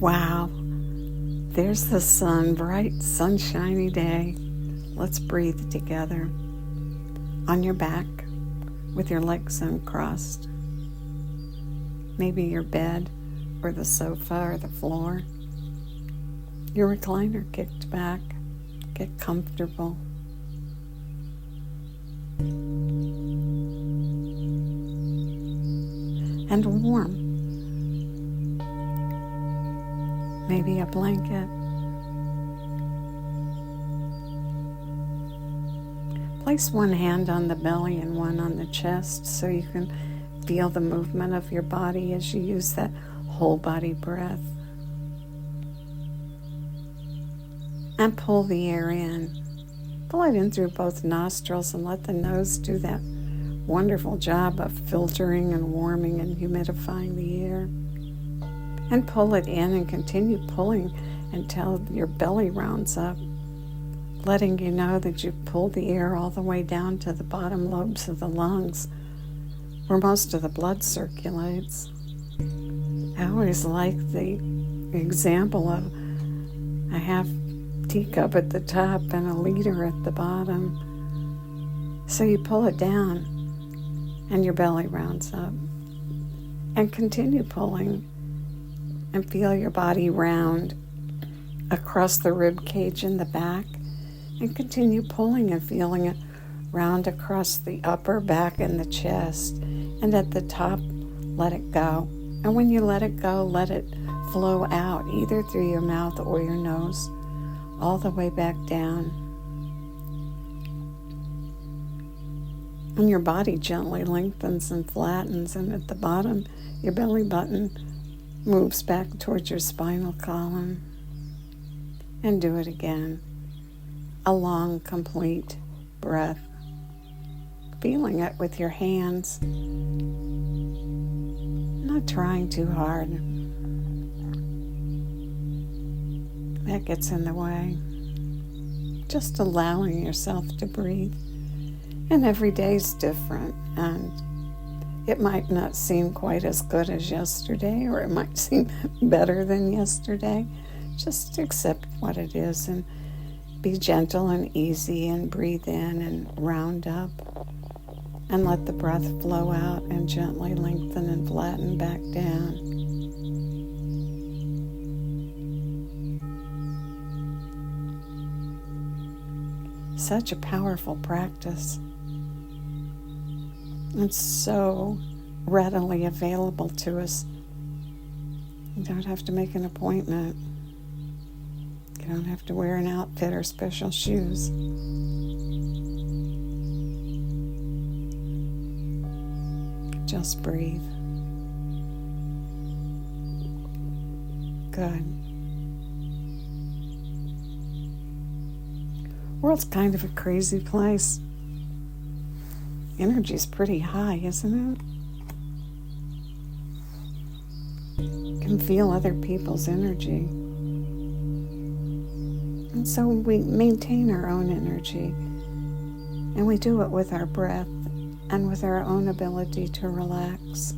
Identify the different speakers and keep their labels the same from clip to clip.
Speaker 1: Wow, there's the sun, bright, sunshiny day. Let's breathe together. On your back, with your legs uncrossed. Maybe your bed, or the sofa, or the floor. Your recliner kicked back. Get comfortable. And warm. Maybe a blanket. Place one hand on the belly and one on the chest so you can feel the movement of your body as you use that whole body breath. And pull the air in. Pull it in through both nostrils and let the nose do that wonderful job of filtering and warming and humidifying the air. And pull it in and continue pulling until your belly rounds up, letting you know that you've pulled the air all the way down to the bottom lobes of the lungs, where most of the blood circulates. I always like the example of a half teacup at the top and a liter at the bottom. So you pull it down and your belly rounds up. And continue pulling and feel your body round across the rib cage in the back, and continue pulling and feeling it round across the upper back and the chest. And at the top, let it go. And when you let it go, let it flow out either through your mouth or your nose, all the way back down. And your body gently lengthens and flattens, and at the bottom, your belly button moves back towards your spinal column. And do it again. A long, complete breath. Feeling it with your hands. Not trying too hard. That gets in the way. Just allowing yourself to breathe. And every day's different, and it might not seem quite as good as yesterday, or it might seem better than yesterday. Just accept what it is and be gentle and easy and breathe in and round up and let the breath flow out and gently lengthen and flatten back down. Such a powerful practice. It's so readily available to us. You don't have to make an appointment. You don't have to wear an outfit or special shoes. Just breathe. Good. World's kind of a crazy place. Energy's pretty high, isn't it? You can feel other people's energy. And so we maintain our own energy. And we do it with our breath and with our own ability to relax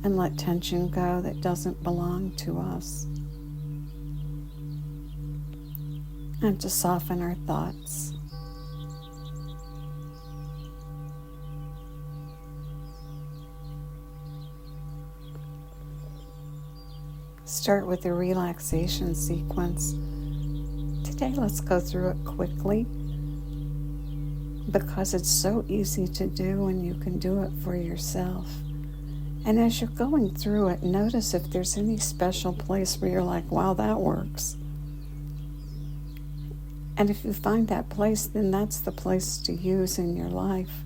Speaker 1: and let tension go that doesn't belong to us. And to soften our thoughts. Start with the relaxation sequence. Today, let's go through it quickly because it's so easy to do and you can do it for yourself. And as you're going through it, notice if there's any special place where you're like, wow, that works. And if you find that place, then that's the place to use in your life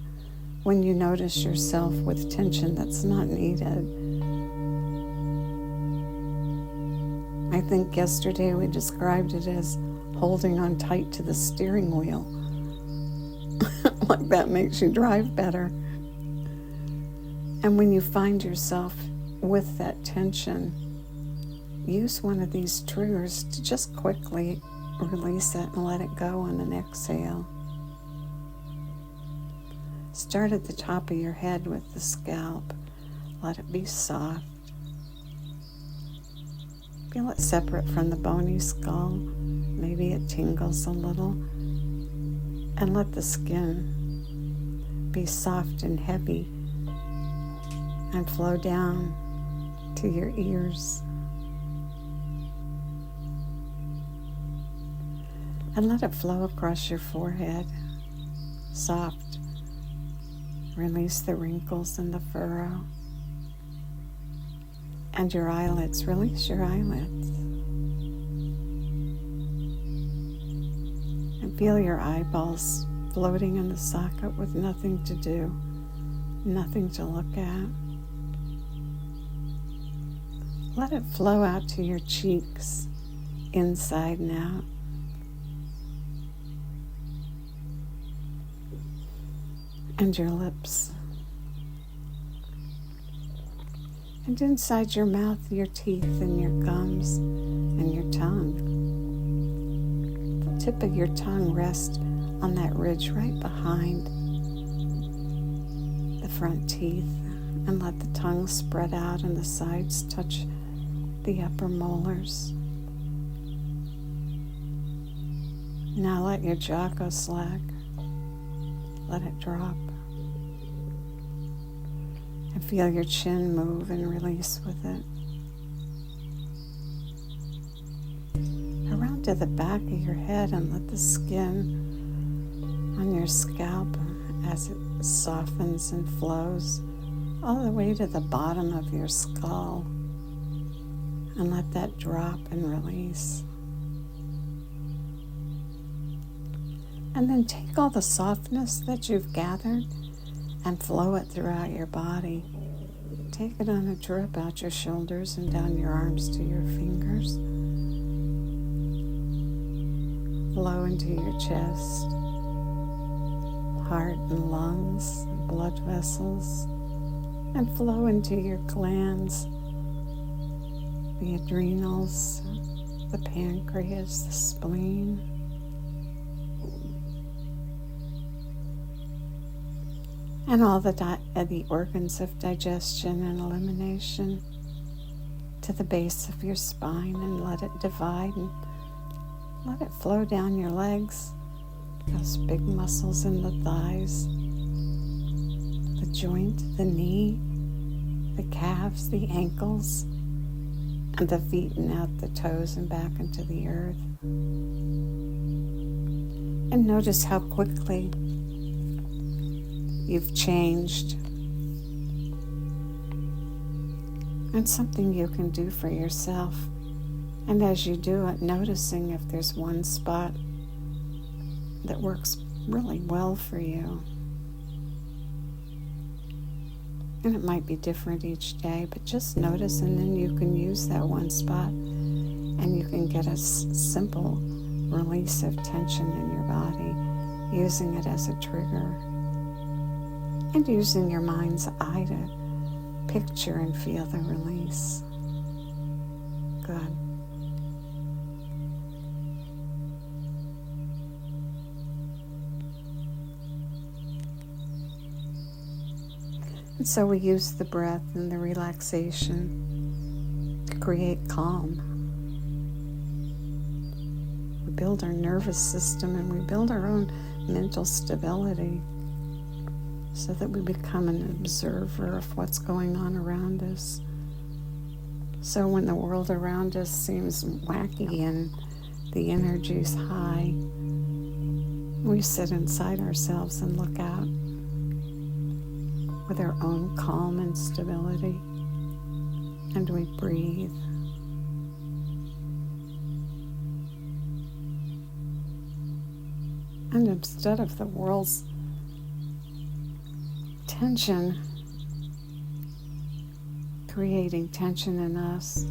Speaker 1: when you notice yourself with tension that's not needed. I think yesterday we described it as holding on tight to the steering wheel. Like that makes you drive better. And when you find yourself with that tension, use one of these triggers to just quickly release it and let it go on an exhale. Start at the top of your head with the scalp. Let it be soft. Feel it separate from the bony skull. Maybe it tingles a little. And let the skin be soft and heavy and flow down to your ears. And let it flow across your forehead, soft. Release the wrinkles and the furrow. And your eyelids, release your eyelids. And feel your eyeballs floating in the socket with nothing to do, nothing to look at. Let it flow out to your cheeks, inside and out. And your lips. And inside your mouth, your teeth and your gums and your tongue. The tip of your tongue rests on that ridge right behind the front teeth, and let the tongue spread out and the sides touch the upper molars. Now let your jaw go slack. Let it drop. And feel your chin move and release with it. Around to the back of your head, and let the skin on your scalp, as it softens and flows, all the way to the bottom of your skull. And let that drop and release. And then take all the softness that you've gathered and flow it throughout your body. Take it on a drip out your shoulders and down your arms to your fingers. Flow into your chest, heart and lungs, and blood vessels, and flow into your glands, the adrenals, the pancreas, the spleen. And all the organs of digestion and elimination to the base of your spine, and let it divide and let it flow down your legs, those big muscles in the thighs, the joint, the knee, the calves, the ankles, and the feet, and out the toes and back into the earth. And notice how quickly you've changed, and something you can do for yourself. And as you do it, noticing if there's one spot that works really well for you. And it might be different each day, but just notice, and then you can use that one spot, and you can get a simple release of tension in your body, using it as a trigger. And using your mind's eye to picture and feel the release. Good. And so we use the breath and the relaxation to create calm. We build our nervous system, and we build our own mental stability, so that we become an observer of what's going on around us. So when the world around us seems wacky and the energy's high, we sit inside ourselves and look out with our own calm and stability, and we breathe. And instead of the world's tension, creating tension in us,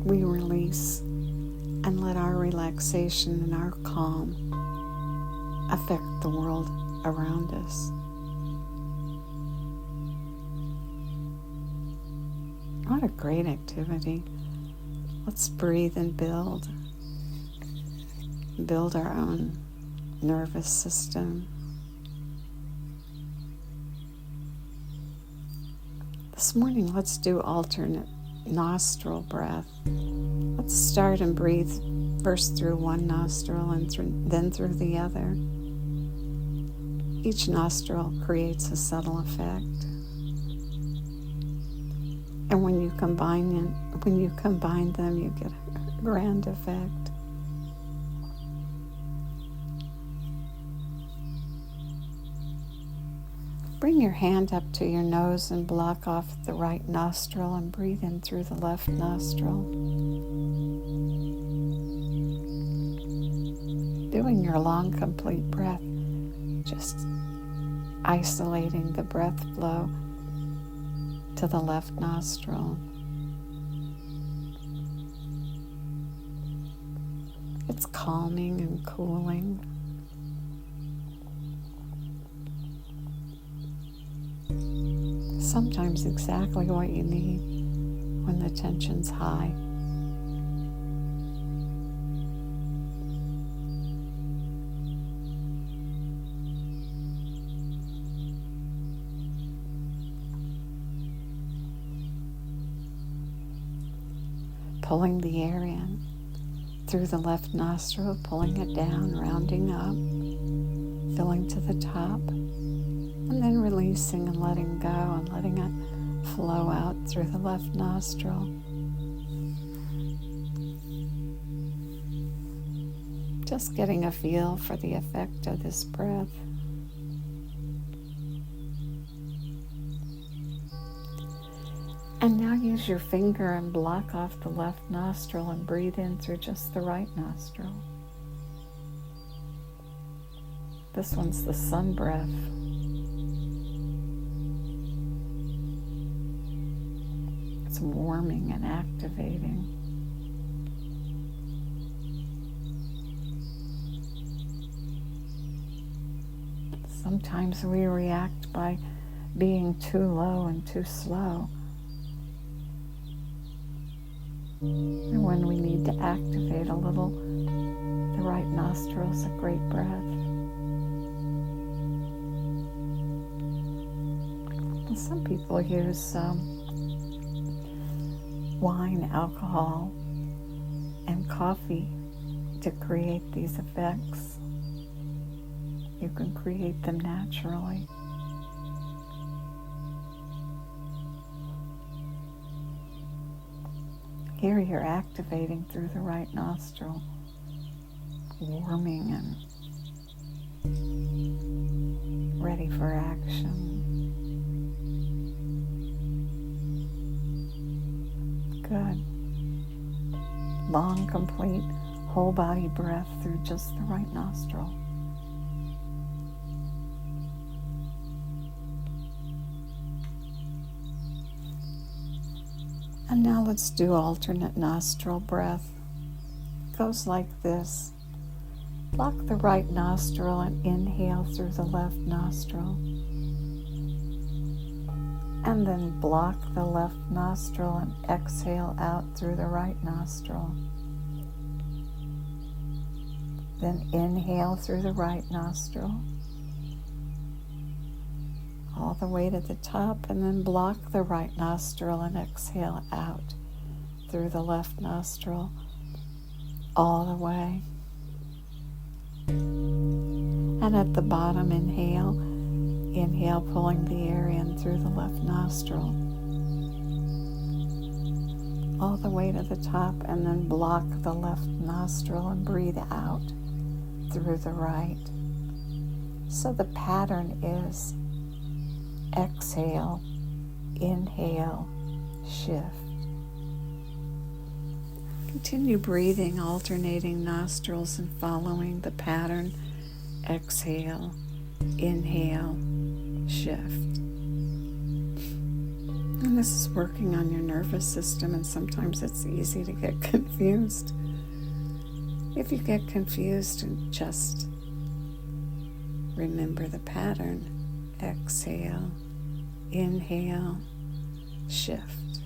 Speaker 1: we release and let our relaxation and our calm affect the world around us. What a great activity. Let's breathe and build our own nervous system. This morning, let's do alternate nostril breath. Let's start and breathe first through one nostril and then through the other. Each nostril creates a subtle effect. And when you combine them, you get a grand effect. Bring your hand up to your nose and block off the right nostril and breathe in through the left nostril. Doing your long, complete breath, just isolating the breath flow to the left nostril. It's calming and cooling. Sometimes exactly what you need when the tension's high. Pulling the air in through the left nostril, pulling it down, rounding up, filling to the top, and then releasing and letting go and letting it flow out through the left nostril. Just getting a feel for the effect of this breath. And now use your finger and block off the left nostril and breathe in through just the right nostril. This one's the sun breath. It's warming and activating. Sometimes we react by being too low and too slow. And when we need to activate a little, the right nostril is a great breath. And some people use wine, alcohol, and coffee to create these effects. You can create them naturally. Here you're activating through the right nostril, warming and ready for action. Good. Long, complete, whole body breath through just the right nostril. And now let's do alternate nostril breath. It goes like this. Block the right nostril and inhale through the left nostril. And then block the left nostril and exhale out through the right nostril. Then inhale through the right nostril, all the way to the top, and then block the right nostril and exhale out through the left nostril, all the way. And at the bottom, inhale, pulling the air in through the left nostril, all the way to the top, and then block the left nostril and breathe out through the right. So the pattern is exhale, inhale, shift. Continue breathing, alternating nostrils and following the pattern. Exhale, inhale, shift. And this is working on your nervous system, and sometimes it's easy to get confused. If you get confused, just remember the pattern. Exhale, inhale, shift.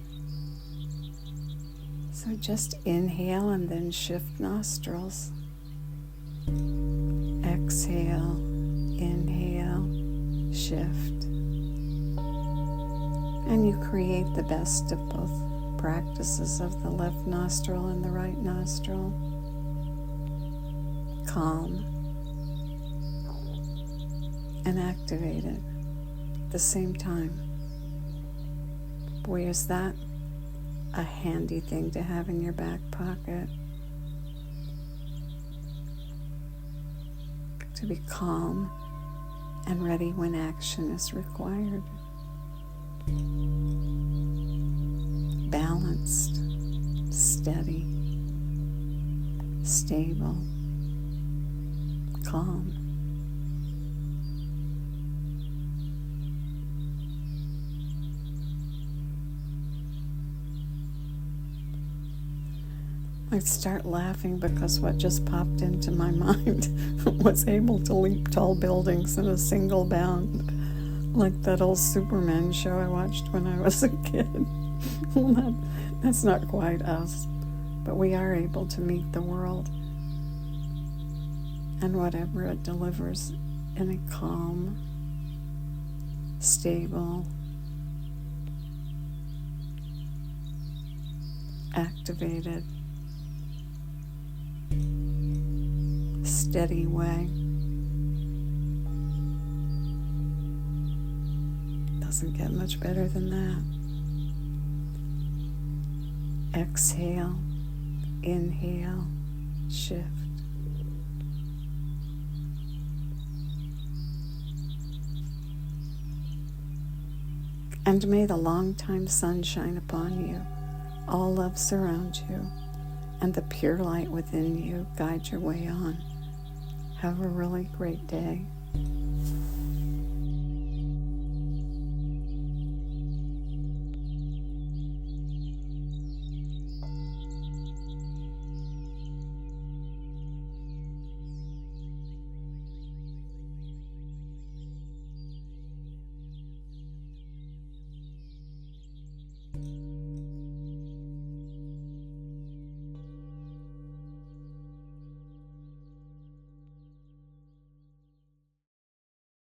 Speaker 1: So just inhale and then shift nostrils. Exhale, inhale, shift. And you create the best of both practices of the left nostril and the right nostril. Calm and activated at the same time. Boy, is that a handy thing to have in your back pocket. To be calm and ready when action is required. Balanced, steady, stable, calm. I'd start laughing because what just popped into my mind was able to leap tall buildings in a single bound, like that old Superman show I watched when I was a kid. Well, that's not quite us, but we are able to meet the world and whatever it delivers in a calm, stable, activated, steady way. Doesn't get much better than that. Exhale, inhale, shift. And may the long-time sun shine upon you, all love surround you, and the pure light within you guide your way on. Have a really great day.